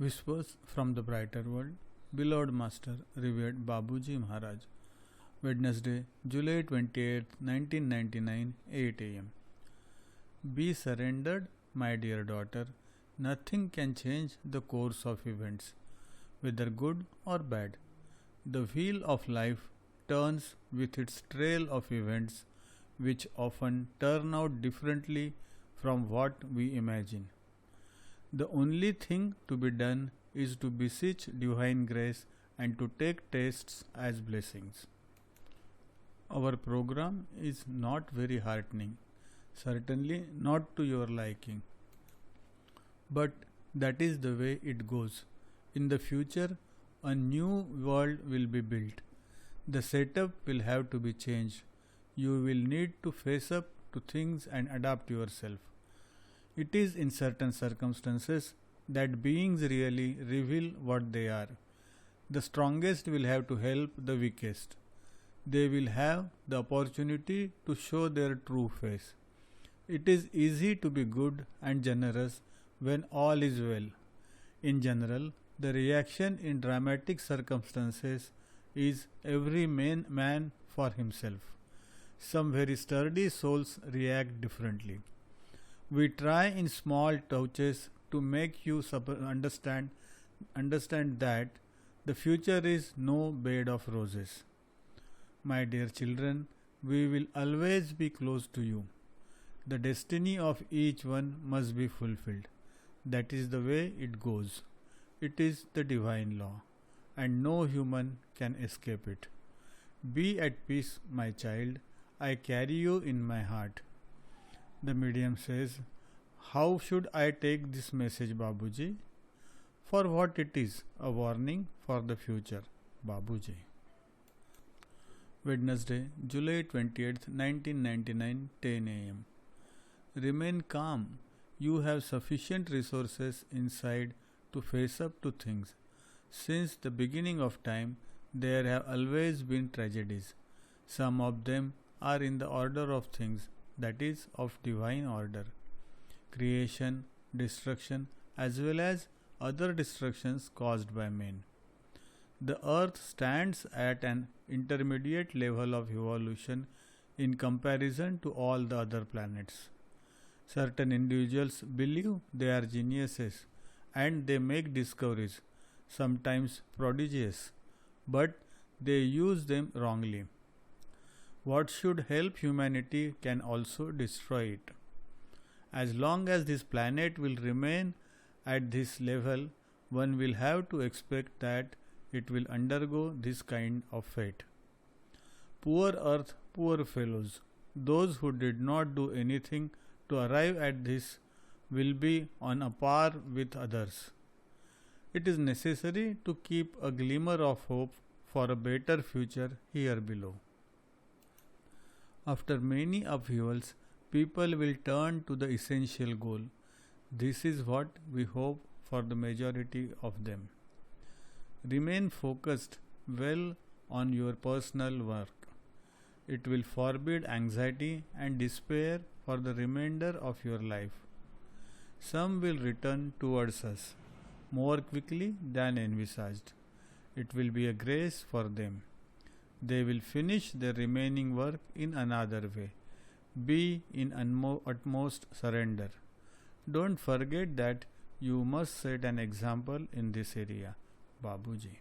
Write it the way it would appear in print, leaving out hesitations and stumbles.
Whispers from the Brighter World, beloved Master, revered Babuji Maharaj. Wednesday, July 28, 1999, 8 am. Be surrendered, my dear daughter. Nothing can change the course of events, whether good or bad. The wheel of life turns with its trail of events, which often turn out differently from what we imagine. The only thing to be done is to beseech divine grace and to take tests as blessings. Our program is not very heartening, certainly not to your liking, but that is the way it goes. In the future, a new world will be built. The setup will have to be changed. You will need to face up to things and adapt yourself. It is in certain circumstances that beings really reveal what they are. The strongest will have to help the weakest. They will have the opportunity to show their true face. It is easy to be good and generous when all is well. In general, the reaction in dramatic circumstances is every man for himself. Some very sturdy souls react differently. We try in small touches to make you understand that the future is no bed of roses. My dear children, we will always be close to you. The destiny of each one must be fulfilled. That is the way it goes. It is the divine law, and no human can escape it. Be at peace, my child. I carry you in my heart. The medium says, how should I take this message, Babuji? For what it is, a warning for the future, Babuji. Wednesday, July 20th, 1999, 10 am. Remain calm. You have sufficient resources inside to face up to things. Since the beginning of time, there have always been tragedies. Some of them are in the order of things, that is, of divine order. Creation, destruction, as well as other destructions caused by men. The earth stands at an intermediate level of evolution in comparison to all the other planets. Certain individuals believe they are geniuses and they make discoveries, sometimes prodigious, but they use them wrongly. What should help humanity can also destroy it. As long as this planet will remain at this level, one will have to expect that it will undergo this kind of fate. Poor earth, poor fellows, those who did not do anything to arrive at this will be on a par with others. It is necessary to keep a glimmer of hope for a better future here below. After many upheavals, people will turn to the essential goal. This is what we hope for the majority of them. Remain focused well on your personal work. It will forbid anxiety and despair for the remainder of your life. Some will return towards us more quickly than envisaged. It will be a grace for them. They will finish their remaining work in another way. Be in utmost surrender. Don't forget that you must set an example in this area, Babuji.